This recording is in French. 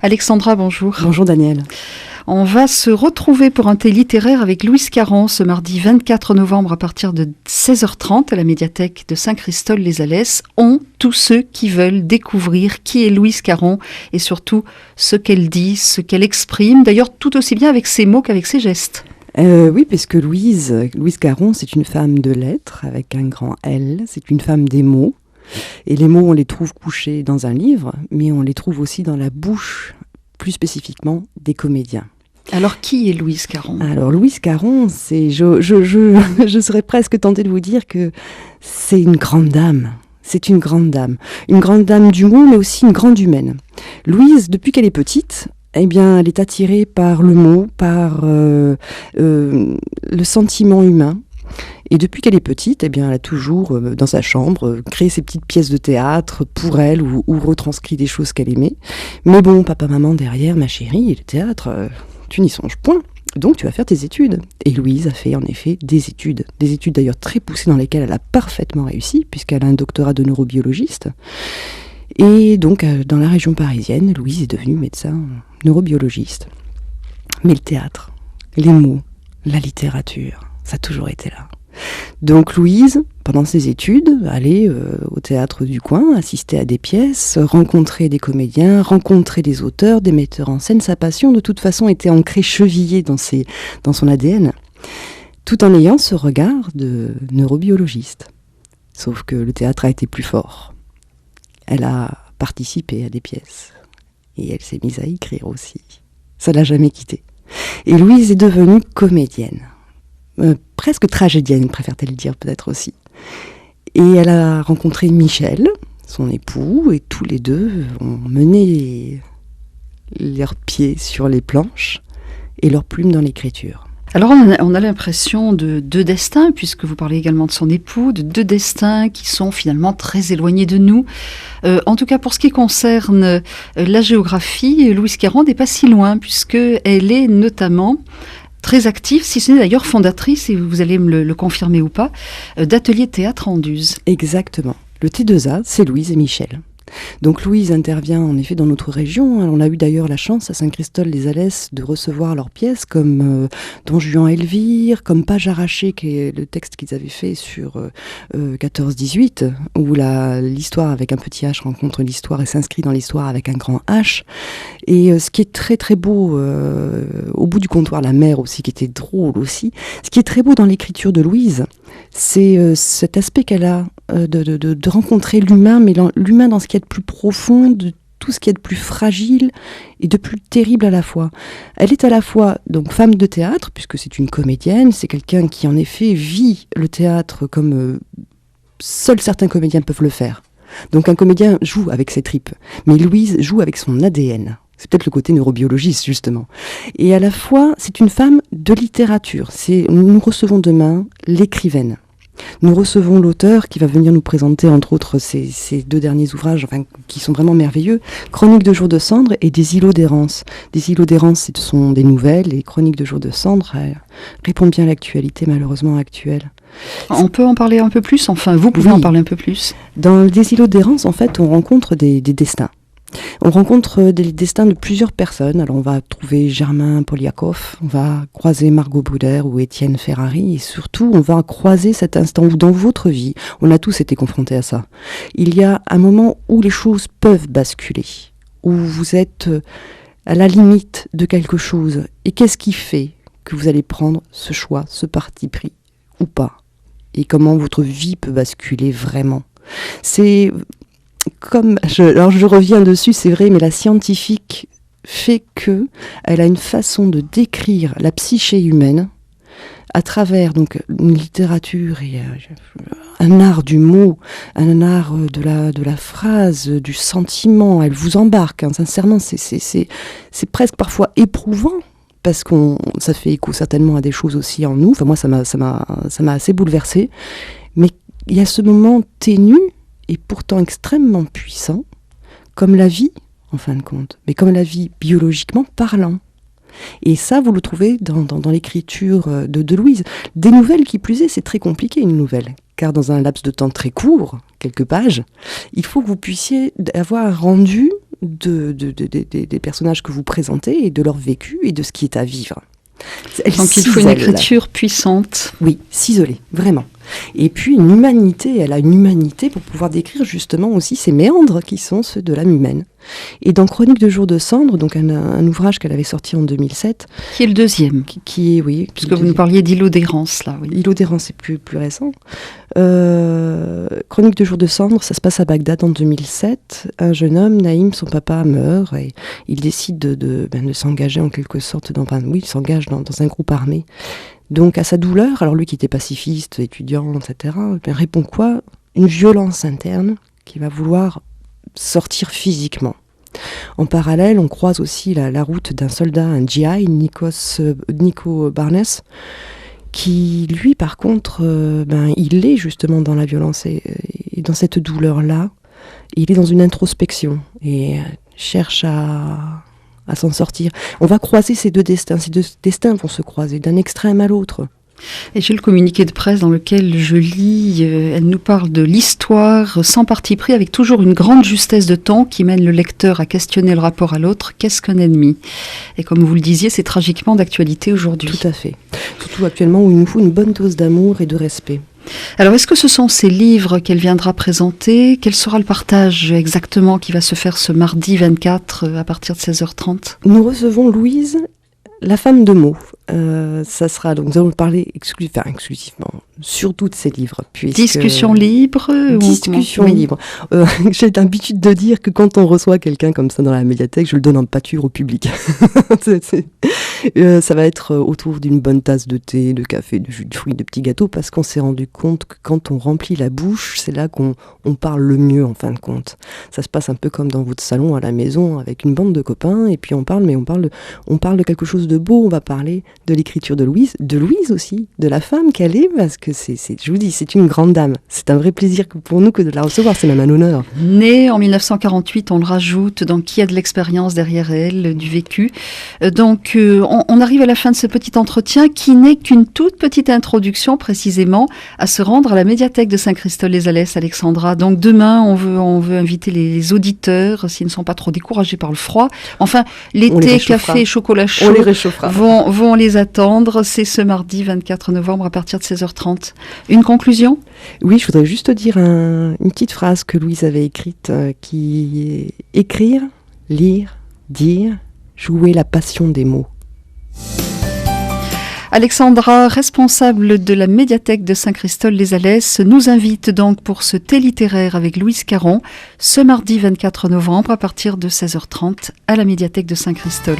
Alexandra, bonjour. Bonjour Daniel. On va se retrouver pour un thé littéraire avec Louise Caron ce mardi 24 novembre à partir de 16h30 à la médiathèque de Saint-Christol-les-Alès. Tous ceux qui veulent découvrir qui est Louise Caron et surtout ce qu'elle dit, ce qu'elle exprime, d'ailleurs tout aussi bien avec ses mots qu'avec ses gestes. Oui, parce que Louise Caron, c'est une femme de lettres avec un grand L, c'est une femme des mots. Et les mots, on les trouve couchés dans un livre, mais on les trouve aussi dans la bouche, plus spécifiquement des comédiens. Alors, qui est Louise Caron ? Alors, Louise Caron, je serais presque tentée de vous dire que c'est une grande dame. C'est une grande dame du mot, mais aussi une grande humaine. Louise, depuis qu'elle est petite, eh bien, elle est attirée par le mot, par le sentiment humain. Et depuis qu'elle est petite, eh bien, elle a toujours, dans sa chambre, créé ses petites pièces de théâtre pour elle ou retranscrit des choses qu'elle aimait. Mais bon, papa, maman, derrière, ma chérie, le théâtre, tu n'y songes point. Donc, tu vas faire tes études. Et Louise a fait, en effet, des études d'ailleurs très poussées dans lesquelles elle a parfaitement réussi, puisqu'elle a un doctorat de neurobiologiste. Et donc, dans la région parisienne, Louise est devenue médecin neurobiologiste. Mais le théâtre, les mots, la littérature, ça a toujours été là. Donc Louise, pendant ses études, allait au théâtre du coin, assister à des pièces, rencontrer des comédiens, rencontrer des auteurs, des metteurs en scène. Sa passion, de toute façon, était ancrée, chevillée dans son ADN, tout en ayant ce regard de neurobiologiste. Sauf que le théâtre a été plus fort. Elle a participé à des pièces. Et elle s'est mise à écrire aussi. Ça ne l'a jamais quittée. Et Louise est devenue comédienne. Presque tragédienne, préfère-t-elle dire peut-être aussi. Et elle a rencontré Michel, son époux, et tous les deux ont mené leurs pieds sur les planches et leurs plumes dans l'écriture. Alors on a l'impression de deux destins, puisque vous parlez également de son époux, de deux destins qui sont finalement très éloignés de nous. En tout cas, pour ce qui concerne la géographie, Louise Caron n'est pas si loin, puisqu'elle est notamment très active, si ce n'est d'ailleurs fondatrice, et vous allez me le confirmer ou pas, d'ateliers de théâtre en Duse. Exactement. Le T2A, c'est Louise et Michel. Donc Louise intervient en effet dans notre région. On a eu d'ailleurs la chance à Saint-Christol-les-Alès de recevoir leurs pièces comme Don Juan Elvire, comme Page arrachée, qui est le texte qu'ils avaient fait sur 14-18, où l'histoire avec un petit H rencontre l'histoire et s'inscrit dans l'histoire avec un grand H. Et ce qui est très très beau, au bout du comptoir, la mère aussi, qui était drôle aussi, ce qui est très beau dans l'écriture de Louise, c'est cet aspect qu'elle a de rencontrer l'humain, mais l'humain dans ce qu'il y a de plus profond, de tout ce qu'il y a de plus fragile et de plus terrible à la fois. Elle est à la fois donc femme de théâtre, puisque c'est une comédienne, c'est quelqu'un qui en effet vit le théâtre comme seuls certains comédiens peuvent le faire. Donc un comédien joue avec ses tripes, mais Louise joue avec son ADN. C'est peut-être le côté neurobiologiste, justement. Et à la fois, c'est une femme de littérature. Nous recevons demain l'écrivaine. Nous recevons l'auteur qui va venir nous présenter, entre autres, ces deux derniers ouvrages, qui sont vraiment merveilleux. Chroniques de jours de cendre et Des îlots d'errance. Des îlots d'errance, ce sont des nouvelles, et Chroniques de jours de cendre répondent bien à l'actualité, malheureusement actuelle. On peut en parler un peu plus, vous pouvez en parler un peu plus. Dans Des îlots d'errance, en fait, on rencontre des destins. On rencontre des destins de plusieurs personnes. Alors on va trouver Germain Poliakov, on va croiser Margot Bruder ou Étienne Ferrari, et surtout on va croiser cet instant où dans votre vie, on a tous été confrontés à ça. Il y a un moment où les choses peuvent basculer, où vous êtes à la limite de quelque chose. Et qu'est-ce qui fait que vous allez prendre ce choix, ce parti pris ou pas ? Et comment votre vie peut basculer vraiment ? C'est... Alors je reviens dessus, c'est vrai, mais la scientifique fait qu'elle a une façon de décrire la psyché humaine à travers donc une littérature et un art du mot, un art de la phrase, du sentiment. Elle vous embarque, sincèrement, c'est presque parfois éprouvant. Parce ça fait écho certainement à des choses aussi en nous. Enfin, moi, ça m'a assez bouleversée. Mais il y a ce moment ténu et pourtant extrêmement puissant, comme la vie, en fin de compte, mais comme la vie biologiquement parlant. Et ça, vous le trouvez dans l'écriture de Louise. Des nouvelles qui plus est, c'est très compliqué une nouvelle, car dans un laps de temps très court, quelques pages, il faut que vous puissiez avoir un rendu des personnages que vous présentez et de leur vécu et de ce qui est à vivre. Donc il faut une écriture puissante. Oui, ciselée, vraiment. Et puis elle a une humanité pour pouvoir décrire justement aussi ces méandres qui sont ceux de l'âme humaine. Et dans Chroniques de jour de cendre, donc un ouvrage qu'elle avait sorti en 2007. Qui est le deuxième. Qui est, oui. Puisque vous nous parliez d'Îlot d'errance, là. Oui. Îlot d'errance, c'est plus récent. Chroniques de jour de cendre, ça se passe à Bagdad en 2007. Un jeune homme, Naïm, son papa meurt et il décide de s'engager en quelque sorte il s'engage dans un groupe armé. Donc à sa douleur, alors lui qui était pacifiste, étudiant, etc., répond quoi ? Une violence interne qui va vouloir sortir physiquement. En parallèle, on croise aussi la route d'un soldat, un GI, Nico Barnes, qui lui par contre, il est justement dans la violence et dans cette douleur-là, il est dans une introspection et cherche à s'en sortir. On va croiser ces deux destins vont se croiser d'un extrême à l'autre. Et j'ai le communiqué de presse dans lequel je lis, elle nous parle de l'histoire sans parti pris, avec toujours une grande justesse de ton qui mène le lecteur à questionner le rapport à l'autre. Qu'est-ce qu'un ennemi ? Et comme vous le disiez, c'est tragiquement d'actualité aujourd'hui. Tout à fait. Surtout actuellement où il nous faut une bonne dose d'amour et de respect. Alors, est-ce que ce sont ces livres qu'elle viendra présenter ? Quel sera le partage exactement qui va se faire ce mardi 24 à partir de 16h30 ? Nous recevons Louise, la femme de mots. Ça sera donc, nous allons parler exclusivement surtout de ces livres. Discussion libre. Discussion libre. J'ai l'habitude de dire que quand on reçoit quelqu'un comme ça dans la médiathèque, je le donne en pâture au public. Ça va être autour d'une bonne tasse de thé, de café, de jus de fruits, de petits gâteaux, parce qu'on s'est rendu compte que quand on remplit la bouche, c'est là qu'on parle le mieux en fin de compte. Ça se passe un peu comme dans votre salon à la maison avec une bande de copains, et puis on parle de quelque chose de beau. On va parler de l'écriture de Louise aussi, de la femme qu'elle est, parce que je vous dis, c'est une grande dame. C'est un vrai plaisir pour nous que de la recevoir, c'est même un honneur. Née en 1948, on le rajoute, donc il y a de l'expérience derrière elle, du vécu. Donc on arrive à la fin de ce petit entretien qui n'est qu'une toute petite introduction précisément à se rendre à la médiathèque de Saint-Christol-les-Alès, Alexandra. Donc demain, on veut inviter les auditeurs, s'ils ne sont pas trop découragés par le froid. Enfin, l'été, café, chocolat chaud, on les réchauffera. Vont les attendre. C'est ce mardi 24 novembre à partir de 16h30. Une conclusion ? Oui, je voudrais juste dire une petite phrase que Louise avait écrite qui est « Écrire, lire, dire, jouer la passion des mots ». Alexandra, responsable de la médiathèque de Saint-Christol-les-Alès, nous invite donc pour ce thé littéraire avec Louise Caron ce mardi 24 novembre à partir de 16h30 à la médiathèque de Saint-Christol.